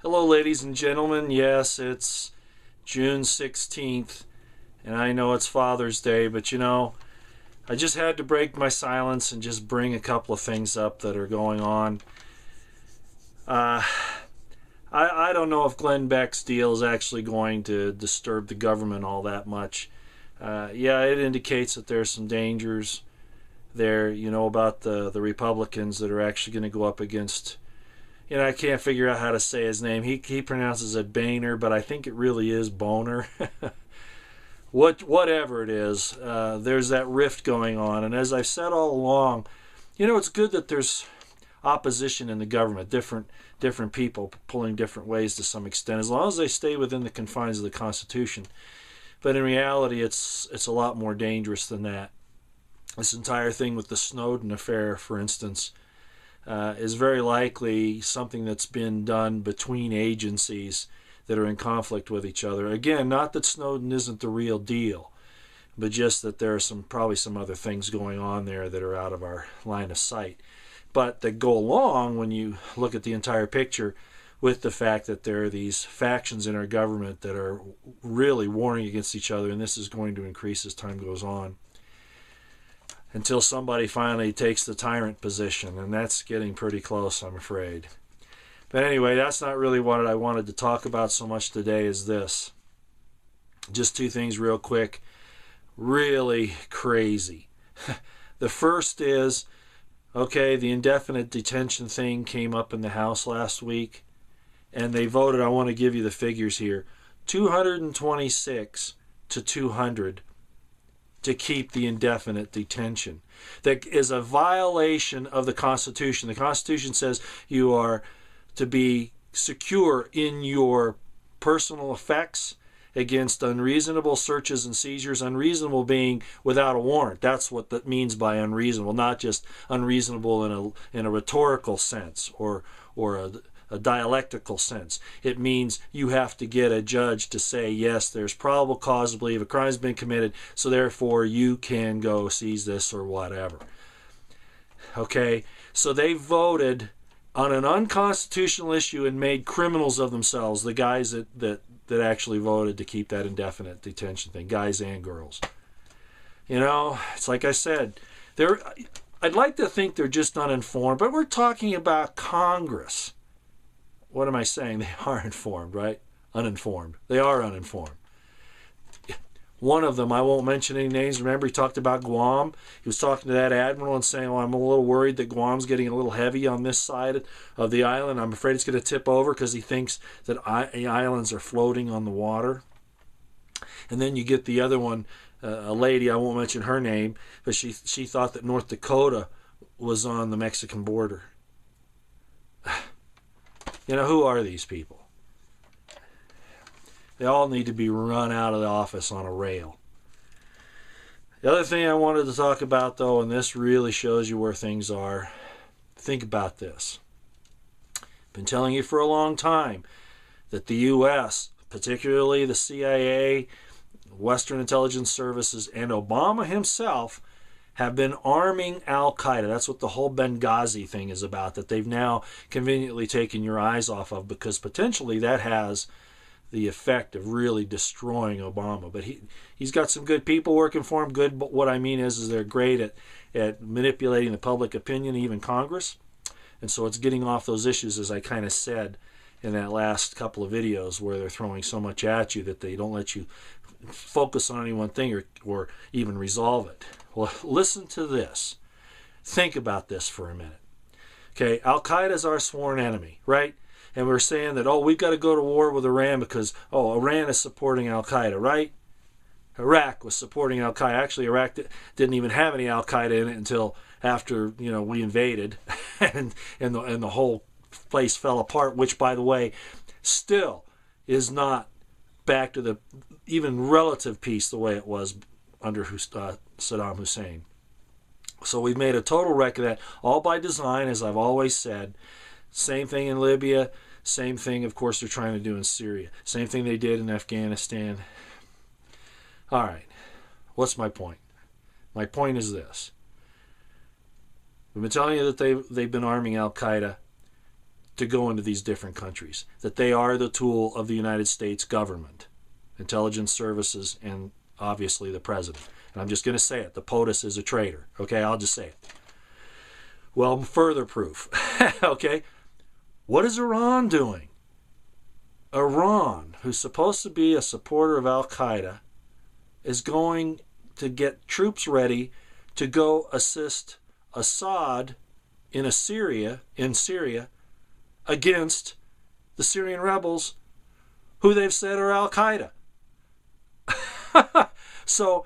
Hello, ladies and gentlemen. Yes, it's June 16th, and I know it's Father's Day, but I just had to break my silence and just bring a couple of things up that are going on. Uh, I don't know if Glenn Beck's deal is actually going to disturb the government all that much. Yeah, it indicates that there's some dangers there, about the Republicans that are actually going to go up against. I can't figure out how to say his name. He pronounces it Boehner, but I think it really is Boner. Whatever it is, there's that rift going on. And as I've said all along, it's good that there's opposition in the government, different people pulling different ways to some extent, as long as they stay within the confines of the Constitution. But in reality, it's a lot more dangerous than that. This entire thing with the Snowden affair, for instance, is very likely something that's been done between agencies that are in conflict with each other. Again, not that Snowden isn't the real deal, but just that there are probably some other things going on there that are out of our line of sight, but that go along when you look at the entire picture with the fact that there are these factions in our government that are really warring against each other, and this is going to increase as time goes on, until somebody finally takes the tyrant position, and that's getting pretty close, I'm afraid. But anyway, that's not really what I wanted to talk about so much today as this. Just two things real quick. Really crazy. The first is, okay, the indefinite detention thing came up in the House last week, and they voted, I want to give you the figures here, 226 to 200 to keep the indefinite detention. That is a violation of the Constitution. The Constitution says you are to be secure in your personal effects against unreasonable searches and seizures, unreasonable being without a warrant. That's what that means by unreasonable, not just unreasonable in a rhetorical sense or a dialectical sense. It means you have to get a judge to say, yes, there's probable cause to believe a crime's been committed, so therefore you can go seize this or whatever. Okay, so they voted on an unconstitutional issue and made criminals of themselves, the guys that actually voted to keep that indefinite detention thing, guys and girls. It's like I said, I'd like to think they're just uninformed, but we're talking about Congress. What am I saying? They are informed, right? Uninformed. They are uninformed. One of them, I won't mention any names. Remember, he talked about Guam. He was talking to that admiral and saying, well, I'm a little worried that Guam's getting a little heavy on this side of the island. I'm afraid it's going to tip over because he thinks that islands are floating on the water. And then you get the other one, a lady, I won't mention her name, but she thought that North Dakota was on the Mexican border. Who are these people? They all need to be run out of the office on a rail. The other thing I wanted to talk about, though, and this really shows you where things are, think about this. I've been telling you for a long time that the U.S., particularly the CIA, Western intelligence services, and Obama himself have been arming Al-Qaeda. That's what the whole Benghazi thing is about, that they've now conveniently taken your eyes off of, because potentially that has the effect of really destroying Obama. But he's got some good people working for him. Good, but what I mean is they're great at manipulating the public opinion, even Congress. And so it's getting off those issues, as I kind of said in that last couple of videos, where they're throwing so much at you that they don't let you focus on any one thing or even resolve it. Well, listen to this. Think about this for a minute. Okay, Al-Qaeda is our sworn enemy, right? And we're saying that, we've got to go to war with Iran because, Iran is supporting Al-Qaeda, right? Iraq was supporting Al-Qaeda. Actually, Iraq didn't even have any Al-Qaeda in it until after, we invaded and the whole place fell apart, which, by the way, still is not back to the even relative peace the way it was under Saddam Hussein. So we've made a total wreck of that, all by design, as I've always said. Same thing in Libya. Same thing, of course, they're trying to do in Syria. Same thing they did in Afghanistan. All right. What's my point? My point is this. We've been telling you that they've been arming Al-Qaeda. to go into these different countries, that they are the tool of the United States government, intelligence services, and obviously the president. And I'm just going to say it. The POTUS is a traitor. Okay, I'll just say it. Well, further proof. Okay, what is Iran doing? Iran, who's supposed to be a supporter of Al-Qaeda, is going to get troops ready to go assist Assad in Syria against the Syrian rebels who they've said are Al-Qaeda. So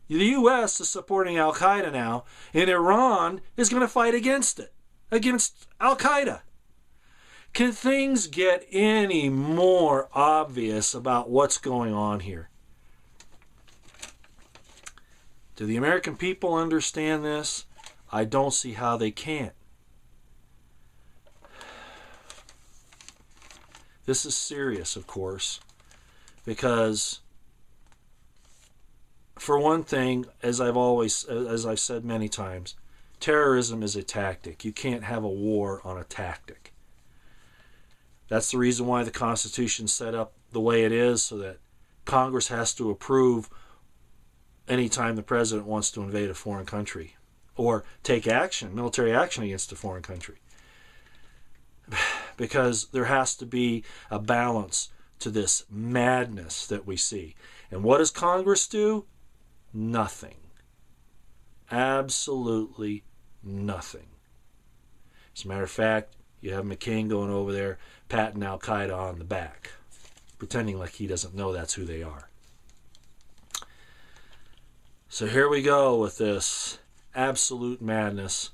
the U.S. is supporting Al-Qaeda now, and Iran is going to fight against it, against Al-Qaeda. Can things get any more obvious about what's going on here? Do the American people understand this? I don't see how they can't. This is serious, of course, because for one thing, as I've said many times, terrorism is a tactic. You can't have a war on a tactic. That's the reason why the Constitution's set up the way it is, so that Congress has to approve anytime the president wants to invade a foreign country or take action, military action against a foreign country. Because there has to be a balance to this madness that we see. And what does Congress do? Nothing. Absolutely nothing. As a matter of fact, you have McCain going over there patting Al-Qaeda on the back, pretending like he doesn't know that's who they are. So here we go with this absolute madness.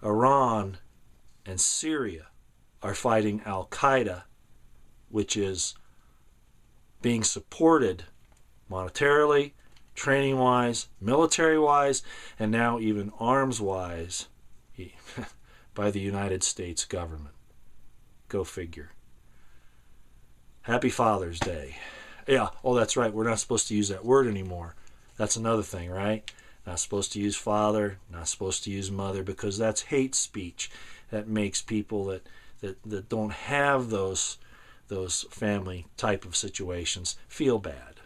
Iran and Syria are fighting Al-Qaeda, which is being supported monetarily, training-wise, military-wise, and now even arms-wise by the United States government. Go figure. Happy Father's Day. Yeah, oh, that's right. We're not supposed to use that word anymore. That's another thing, right? Not supposed to use father, not supposed to use mother, because that's hate speech. That makes people that don't have those family type of situations feel bad.